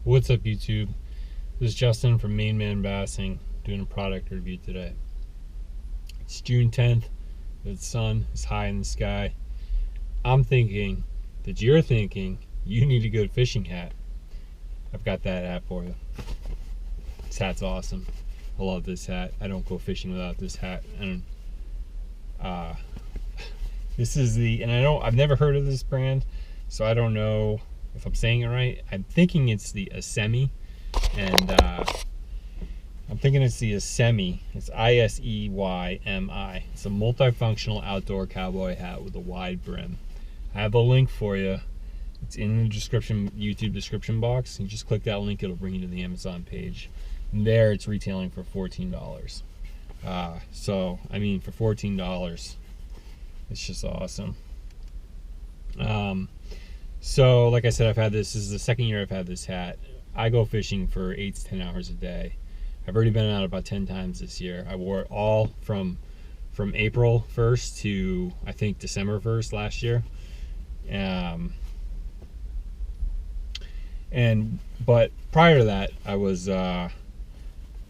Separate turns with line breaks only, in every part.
What's up, YouTube? This is Justin from Main Man Bassing doing a product review today. It's June 10th. The sun is high in the sky. I'm thinking that you're thinking you need a good fishing hat. I've got that hat for you. This hat's awesome. I love this hat. I don't go fishing without this hat. And this is I've never heard of this brand, so I don't know if I'm saying it right. I'm thinking it's the Isemi, and I'm thinking it's the Isemi. It's Iseymi. It's a multifunctional outdoor cowboy hat with a wide brim. I have a link for you. It's in the description, YouTube description box. You just click that link, it'll bring you to the Amazon page. And there it's retailing for $14. So, I mean, for $14, it's just awesome. So, like I said, this is the second year I've had this hat. I go fishing for 8 to 10 hours a day. I've already been out about 10 times this year. I wore it all from April 1st to, I think, December 1st last year. But prior to that, I was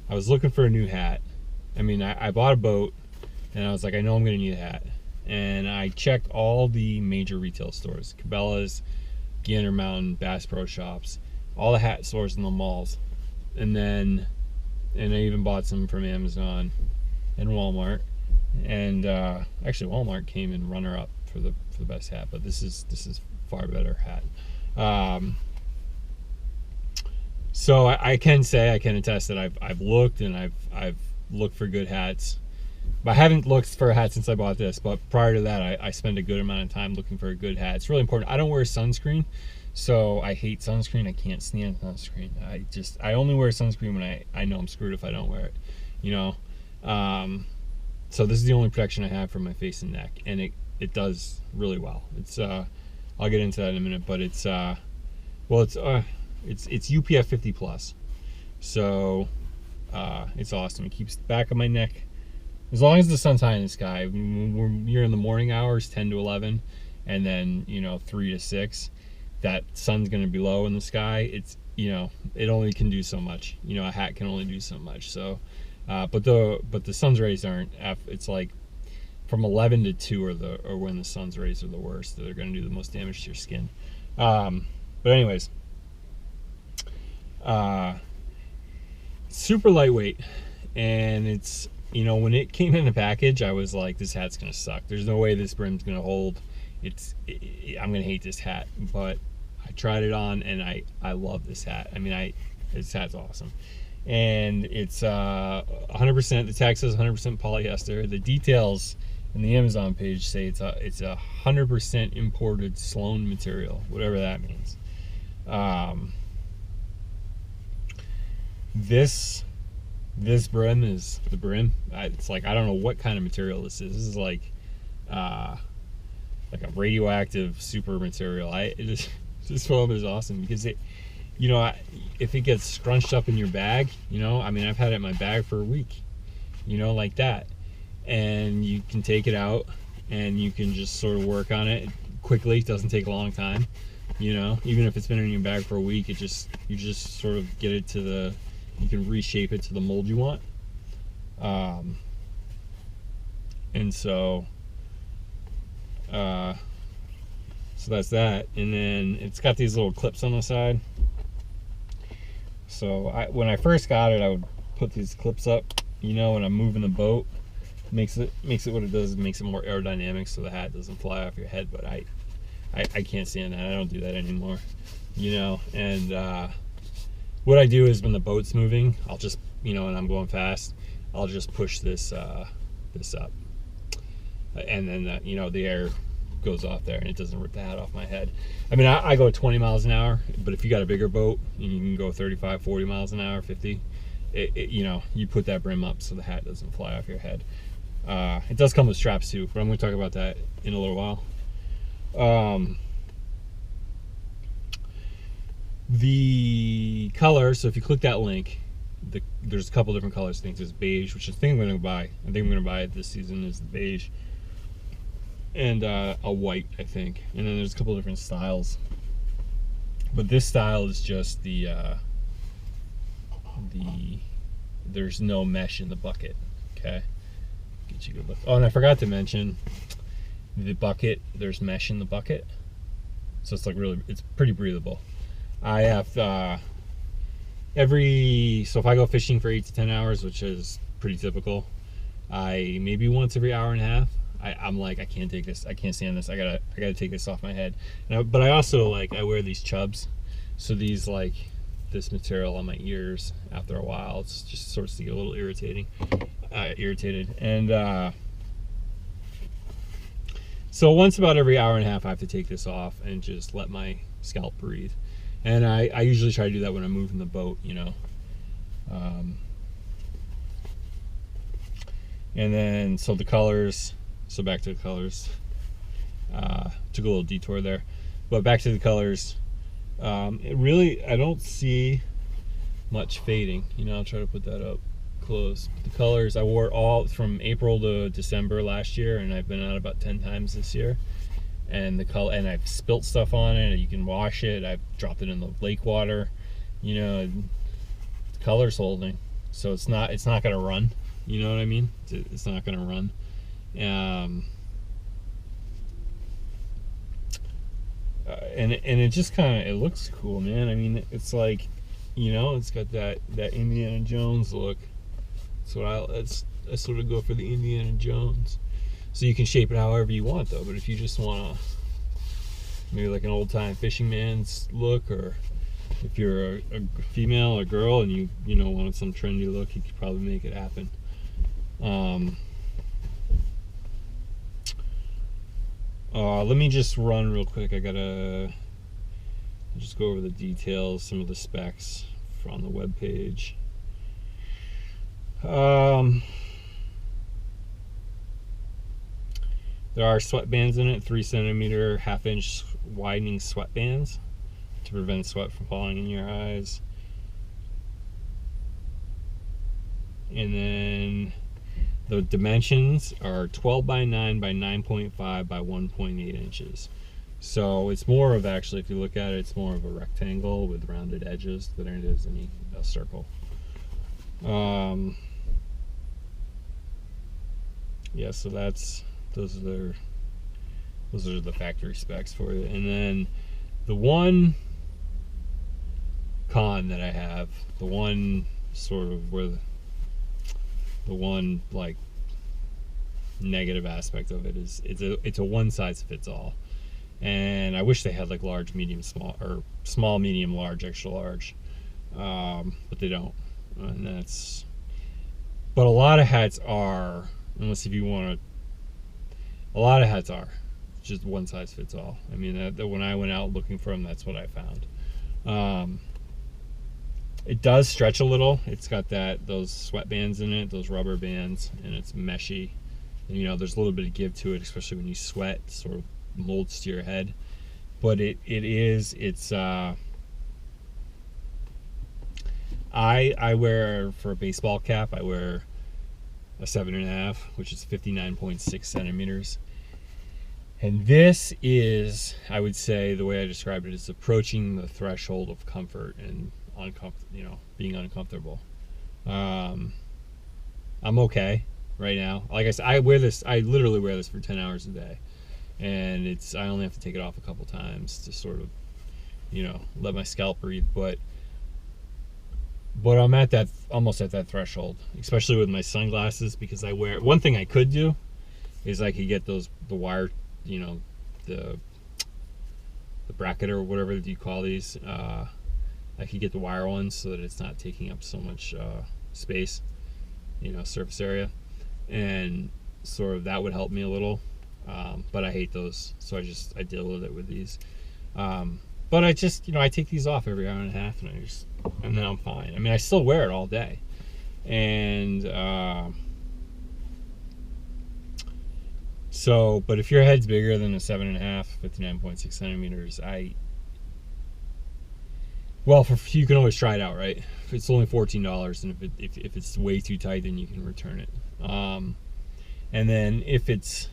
looking for a new hat. I mean, I bought a boat, and I was like, I know I'm gonna need a hat. And I checked all the major retail stores, Cabela's, Gander Mountain, Bass Pro Shops, all the hat stores in the malls. And I even bought some from Amazon and Walmart. And actually Walmart came in runner-up for the best hat, but this is far better hat. So I can attest that I've looked, and I've looked for good hats. But I haven't looked for a hat since I bought this, but prior to that, I spent a good amount of time looking for a good hat. It's really important. I don't wear sunscreen, so I hate sunscreen. I can't stand sunscreen. I only wear sunscreen when I know I'm screwed if I don't wear it, you know. So this is the only protection I have for my face and neck, and it does really well. It's I'll get into that in a minute, but it's UPF 50 plus, so it's awesome. It keeps the back of my neck, as long as the sun's high in the sky. You're in the morning hours, 10 to 11, and then 3 to 6, that sun's going to be low in the sky. It's it only can do so much. A hat can only do so much. So but the sun's rays aren't, it's like from 11 to 2 or when the sun's rays are the worst. They're going to do the most damage to your skin. But anyways, super lightweight, and it's when it came in the package, I was like, this hat's gonna suck. There's no way this brim's gonna hold. I'm gonna hate this hat. But I tried it on, and I love this hat. I mean, this hat's awesome, and it's 100%. The tag says 100% polyester. The details in the Amazon page say it's a 100% imported Sloan material, whatever that means. This brim is the brim. It's like, I don't know what kind of material this is. This is like a radioactive super material. This foam is awesome because it, if it gets scrunched up in your bag, I mean, I've had it in my bag for a week, like that, and you can take it out and you can just sort of work on it quickly. It doesn't take a long time, even if it's been in your bag for a week. You just sort of get it to you can reshape it to the mold you want. And so that's that. And then it's got these little clips on the side. So when I first got it, I would put these clips up, when I'm moving the boat. Makes it what it does. It makes it more aerodynamic so the hat doesn't fly off your head. But I can't stand that. I don't do that anymore, and what I do is when the boat's moving, I'll just, and I'm going fast, I'll just push this up, and then the air goes off there and it doesn't rip the hat off my head. I mean, I go 20 miles an hour, but if you got a bigger boat and you can go 35, 40 miles an hour, 50, you put that brim up so the hat doesn't fly off your head. It does come with straps too, but I'm going to talk about that in a little while. The color, so if you click that link, there's a couple different colors. I think there's beige, which I think I'm going to buy. I think I'm going to buy it this season, is the beige. And a white, I think. And then there's a couple different styles. But this style is just the there's no mesh in the bucket. Okay, get you a good look. Oh, and I forgot to mention the bucket. There's mesh in the bucket, so it's like really, it's pretty breathable. I have so if I go fishing for 8 to 10 hours, which is pretty typical, I maybe once every hour and a half, I'm like, I can't take this, I can't stand this, I gotta take this off my head. But I also, like, I wear these chubs, so these, like, this material on my ears, after a while, it's just starts to get a little irritated. And so once about every hour and a half, I have to take this off and just let my scalp breathe. And I usually try to do that when I'm moving the boat, you know. And then, so the colors, so back to the colors. Took a little detour there. But back to the colors. It really, I don't see much fading. You know, I'll try to put that up close. The colors, I wore all from April to December last year, and I've been out about 10 times this year. And the color, and I've spilt stuff on it. You can wash it. I've dropped it in the lake water. You know, the color's holding, so it's not gonna run. You know what I mean? It's not gonna run. And it just kind of, it looks cool, man. I mean, it's like, you know, it's got that Indiana Jones look. So I sort of go for the Indiana Jones. So you can shape it however you want, though. But if you just want to, maybe like an old-time fishing man's look, or if you're a female or girl and you know, wanted some trendy look, you could probably make it happen. Let me just run real quick. I'll just go over the details, some of the specs from the web page. There are sweatbands in it, 3 centimeter, half-inch widening sweatbands to prevent sweat from falling in your eyes. And then the dimensions are 12 by 9 by 9.5 by 1.8 inches. So it's more of, actually, if you look at it, it's more of a rectangle with rounded edges than it is a circle. Yeah, so those are the factory specs for you. And then the one con that I have, the one sort of where the one, like, negative aspect of it is it's a one size fits all. And I wish they had like large, medium, small, or small, medium, large, extra large, but they don't. And that's, but a lot of hats are, unless if you want to, a lot of hats are just one size fits all. I mean, that when I went out looking for them, that's what I found. It does stretch a little. It's got those sweatbands in it, those rubber bands, and it's meshy. And, you know, there's a little bit of give to it, especially when you sweat. It sort of molds to your head. But I wear, for a baseball cap, I wear a 7.5, which is 59.6 centimeters. And this is, I would say, the way I describe it is approaching the threshold of comfort and being uncomfortable. I'm okay right now. Like I said, I literally wear this for 10 hours a day, and I only have to take it off a couple times to sort of, you know, let my scalp breathe. But I'm almost at that threshold, especially with my sunglasses, because I wear, one thing I could do is I could get the wire, you know, the bracket or whatever you call these. I could get the wire ones so that it's not taking up so much space, you know, surface area, and sort of that would help me a little. But I hate those, so I deal with it with these. But I just, you know, I take these off every hour and a half, and then I'm fine. I mean, I still wear it all day, and so. But if your head's bigger than a 7.5, 59.6 centimeters, well, you can always try it out, right? It's only $14, and if it's way too tight, then you can return it. And then if it's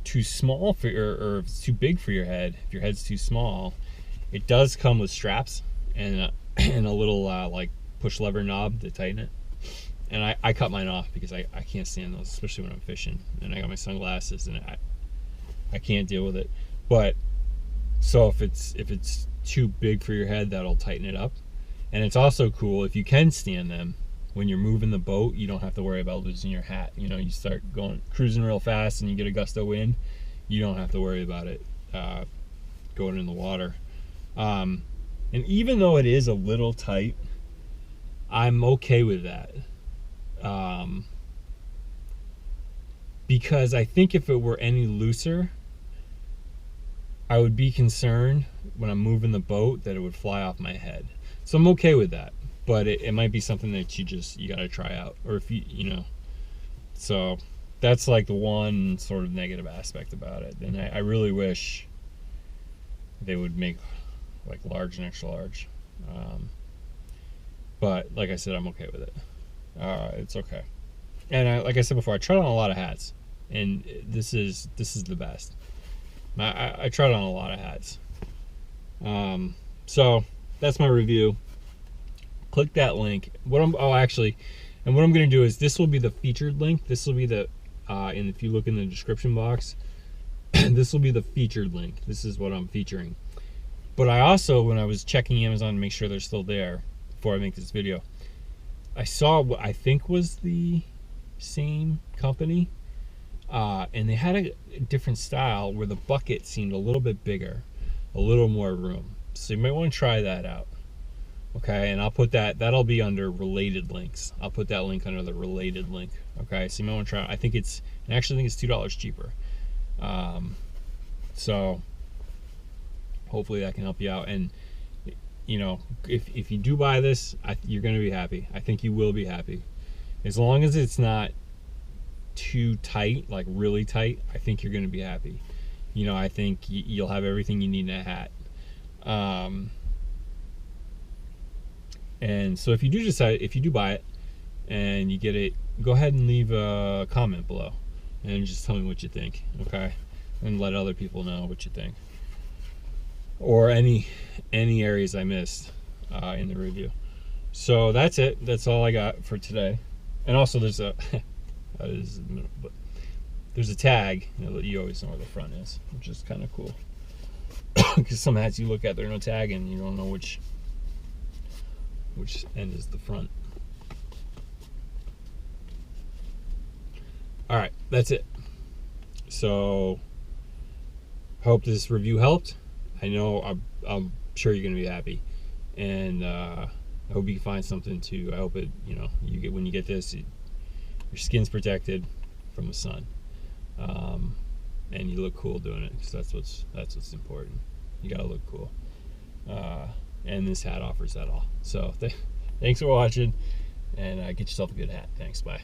too small or if it's too big for your head, if your head's too small, It does come with straps and and a little like push lever knob to tighten it. And I cut mine off because I can't stand those, especially when I'm fishing. And I got my sunglasses, and I can't deal with it. But so if it's too big for your head, that'll tighten it up. And it's also cool if you can stand them. When you're moving the boat, you don't have to worry about losing your hat. You know, you start cruising real fast and you get a gust of wind, you don't have to worry about it going in the water. And even though it is a little tight, I'm okay with that. Because I think if it were any looser, I would be concerned when I'm moving the boat that it would fly off my head. So I'm okay with that, but it might be something that you gotta try out, or if you know. So that's like the one sort of negative aspect about it. And I really wish they would make like large and extra large. But like I said, I'm okay with it. It's okay. And like I said before, I tried on a lot of hats, and this is the best. I tried on a lot of hats. So that's my review. Click that link. What I'm going to do is, this will be the featured link. This will be the and if you look in the description box, this will be the featured link. This is what I'm featuring. But I also, when I was checking Amazon to make sure they're still there before I make this video, I saw what I think was the same company, and they had a different style where the bucket seemed a little bit bigger, a little more room. So you might want to try that out. Okay, and I'll put that'll be under related links. I'll put that link under the related link. Okay, so you might want to try it. I actually think it's $2 cheaper. So hopefully that can help you out. And you know, if you do buy this, you're going to be happy. I think you will be happy, as long as it's not too tight, like really tight. I think you're going to be happy. You know, I think you'll have everything you need in a hat. And so if you do buy it and you get it, go ahead and leave a comment below and just tell me what you think, okay? And let other people know what you think, or any areas I missed in the review. So that's it. That's all I got for today. And also there's a there's a tag, you always know where the front is, which is kind of cool. Because some hats you look at, there's no tag, and you don't know which end is the front. All right, that's it. So hope this review helped. I know I'm sure you're gonna be happy, and I hope you can find something to. I hope it, when you get this, your skin's protected from the sun, and you look cool doing it, because that's what's important. You gotta look cool, and this hat offers that all. So thanks for watching, and get yourself a good hat. Thanks. Bye.